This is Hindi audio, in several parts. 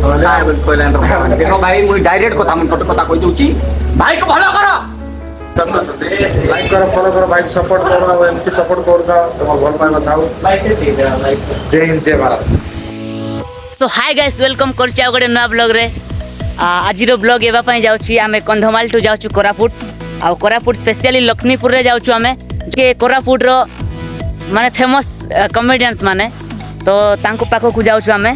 देखो भाई मुझे डायरेक्ट कथा मन कट कथा कहि दउची भाई को भलो करो लाइक करो फॉलो करो भाई सपोर्ट करो और एमती सपोर्ट करता तुम भल पाए बताओ जय हिंद जय भारत। सो हाय गाइस वेलकम करछि गोटे नया ब्लॉग रे आज ब्लॉग एवा पई जाउछि आमे कंधमाल टू जाउछु कोरापुट आ कोरापुट स्पेशली लक्ष्मीपुर रे जाउछु आमे के कोरापुट रो माने फेमस कॉमेडियंस माने तो तांको पाखो को जाउछु आमे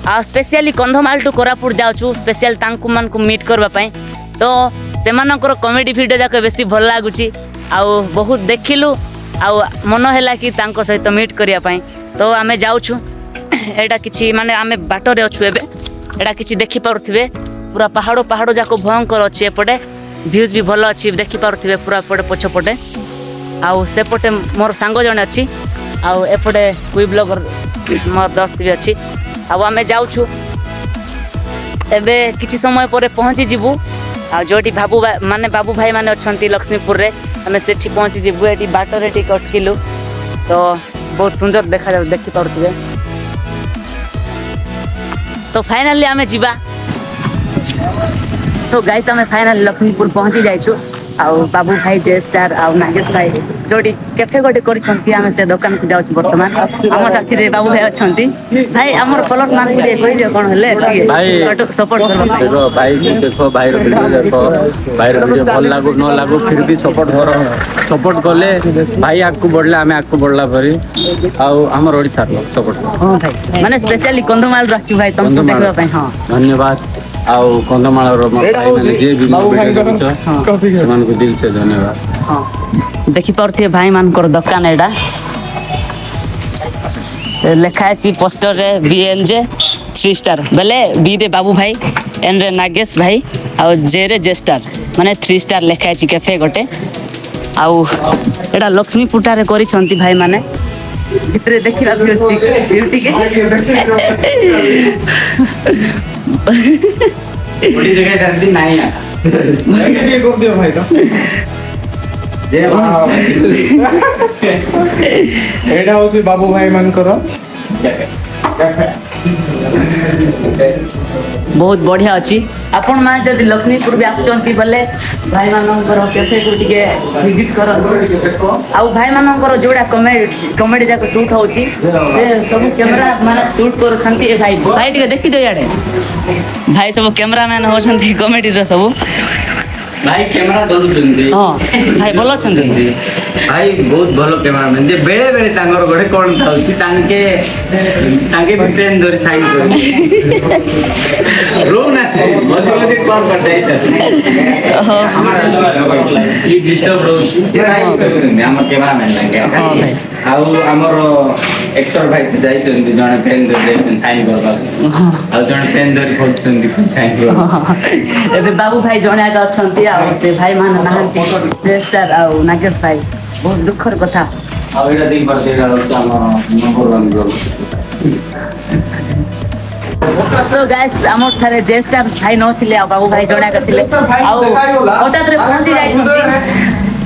आ स्पेशली कंधमाल टू कोरापुट जाउछु स्पेशल तांको मान को मीट करबा पई तो सेमानकर कॉमेडी वीडियो जाक बेसी भल लागुछि आ बहुत देखिलु आ मन हैला कि तांको सहित मीट करिया पई तो आमे जाउछु एटा किछि माने आमे बाटो रे अछु एबे एटा किछि देखि पारुथिबे पूरा पहाड़ पहाड़ जाको भयंकर अछि एपटे व्यूज भी भल अछि देखि पारुथिबे पूरा पटे पछपटे आउ सेपटे मोर सांग जण अछि आउ एपटे कुई ब्लॉगर मोर दोस्त भी अछि आउ आमे जाउछु एबे किछि समय परे पहुंची जिबु आ जोटी बाबू भाई माने अछंती लक्ष्मीपुर रे हमें सेठी पहुंची जिबु एटी बाटो रे टिक अटकिलु तो बहुत सुंदर देखा जा देखि पारुथिबे तो फाइनली आमे जीवा सो गाइस आमे फाइनली लक्ष्मीपुर पहुंची जाइछु आउ बाबू भाई जय स्टार आउ नागेश भाई जोडी कैफे गोटे करिसंती आमे से दुकान को जाउछु वर्तमान हम साथी रे बाबू भाई अछंती भाई हमर फॉलोअर्स मान के कहि दियो कोन हले भाई सपोर्ट करबा देखो भाई देखो भाई रो वीडियो देखो भाई रो वीडियो भल लागो न लागो फिर भी सपोर्ट करो सपोर्ट करले भाई आकु बढ़ले आमे आकु बढ़ला परी आउ हमर ओडिसा रो सपोर्ट हां भाई माने स्पेशली कंधमाल रखछु भाई तुमको देखबा पई हां धन्यवाद आउ कंधमाल रो भाई माने जे भी मन को दिल से धन्यवाद हां देखि पारथि भाई मान कर दुकान एडा लिखा अछि पोस्टर रे बीएनजे 3 स्टार बेले बी रे बाबू भाई एन रे नागेश भाई आ जे रे जे स्टार माने 3 स्टार लिखा अछि कैफे गोटे आउ एडा लक्ष्मी पुटा रे करि छंती भाई माने भितरे देखिबा ब्यूटी के बड़ी जगह दर्दी नहीं ना ये कर दियो भाई तो जय एडा होसी बाबू भाई मान करो बहुत बढ़िया अच्छी आपण माने जदि लक्ष्मीपुर भी आछंती बले भाई मानकर कैफे को टिके विजिट कर आउ भाई मानकर जोड़ा कॉमेडी जाको शूट होची से सब कैमरा माने शूट कर छंती ए भाई भाई टिके देखि दो याडे भाई सब कैमरामैन हो छंती कॉमेडी रो सब भाई कैमरा धरु जंदी हां भाई बोलो छंती भाई बहुत भलो कैमरामैन जे बेले बेले तांगर गडे कोन थाउची तांके भी ट्रेन धरि साइन कर रो ना मधे मधे कॉल कर देता हमारा ई डिस्टर्ब रो हमर कैमरामैन लागे हां भाई आउ हमर एक्टर भाई जाई जंदी जने पेन धरि साइन करबा आउ जने पेन धरि खोजंदी साइन कर एबे बाबू भाई जने आगा अछंती आ से भाई मान नाहंती जेस्टर आ नागेश भाई बहुत दुखर कथा आउ एटा दिन पर देगा नंबर 1 ब्लॉग सो गाइस हमर थारे जेस्टर भाई नथिले आ बाबू भाई जने करथिले आ ओटा रे पहुंची जाई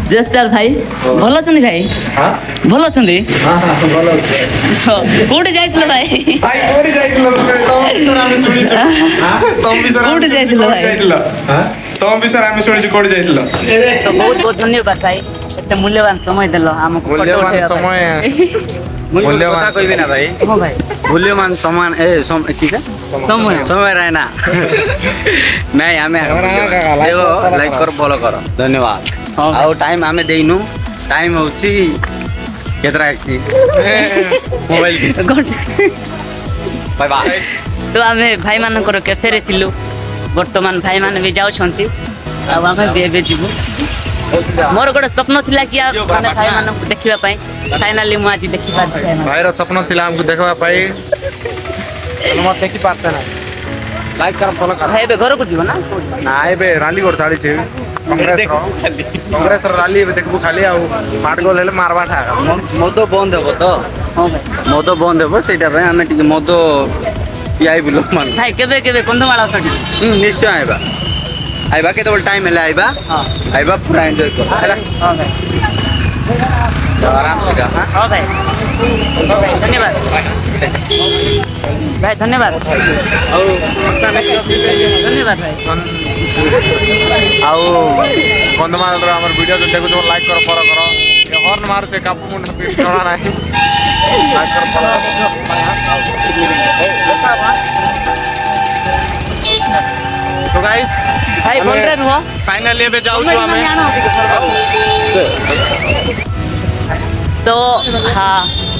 जेस्टर भाई भलो छनी भाई हां भलो छनी हां हां भलो छै कोठी जाइतले भाई भाई कोठी जाइतलो तम सर आमे सुनि छ तम भी सर कोठी जाइतलो भाई हां तम भी सर आमे सुनि छ कोठी जाइतलो तो बहुत बहुत धन्यवाद भाई एते मूल्यवान समय देलो हमको मूल्यवान समय मूल्यवान कहबे ना भाई हां भाई मूल्यवान समान ए ठीक है समय रहना नहीं हमें देखो लाइक कर फॉलो करो धन्यवाद आउ टाइम हमें देइनु टाइम होची केतरा की मोबाइल बाय बाय तो हमें भाई मान को कैफे रे थिलु वर्तमान भाई मान भी जाउ छंती आ हमें बेबे जीवु मोर गोटे स्वप्न थिला कि माने भाई मान को देखिबा पई फाइनली मु आज देखि पार भाई रो सपना थिला हमको देखबा पाई हम देखि पारते ना लाइक कर फॉलो कर भाई बे घर को जीव ना ना एबे रैली कर थाली छे कांग्रेस रैली एबे देखबो खाली आ पाट गोल हेले मारबा ठा मतो बंद हेबो तो हां भाई मतो बंद हेबो सेटा भाई हमें टिके मतो पियाई बिलो मान भाई केबे केबे कंधमाल आछटी निश्चय आइबा केते बोल टाइम हेले आइबा हां आइबा पूरा एन्जॉय कर हां भाई आराम से का हां भाई धन्यवाद भाई धन्यवाद ଆଉ धन्यवाद भाई ଆଉ କନ୍ଧମାଳର ଆମର ଭିଡ଼ିଓ ଯଦି ଦେଖୁଛ ଲାଇକ୍ କର ଫଲୋ କର ଏ ହର୍ନ ମାରୁଛେ କାପୁ ମୁଣ୍ଡ ଜଣା ନାହିଁ ଲାଇକ୍ କର ଫଲୋ तो गाइस भाई बोल रहे रुह फाइनली ଏବେ ଯାଉଛୁ ଆମେ सो हाँ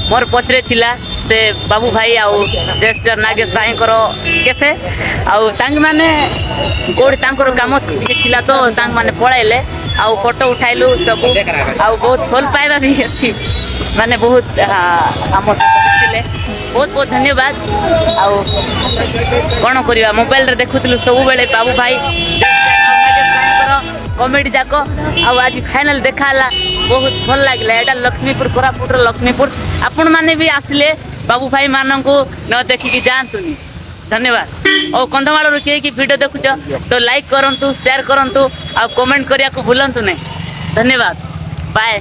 मोर पचरे थिला से बाबू भाई आउ जेस्टर नागेश भाई केफे आउ तांग माने कोड तांकर काम थिला तो तांग माने पळाइले आउ फोटो उठाइलु सब आउ बहुत फल पाइबा भी अछि माने बहुत हमर थिले बहुत बहुत धन्यवाद आउ कोन करिवा मोबाइल रे देखुतलु सब बेले बाबू भाई नागेश भाई कॉमेडी जाक आउ आज फाइनल देखाला बहुत भल लागला एटा लक्ष्मीपुर कोरापुट लक्ष्मीपुर आपण माने भी आसले बाबू भाई मानन को न देखि कि जानतुनी धन्यवाद और कंधमाल रो के वीडियो देखुछ तो लाइक करंतु शेयर करंतु आ कमेंट करिया को भूलंतु नहीं धन्यवाद बाय।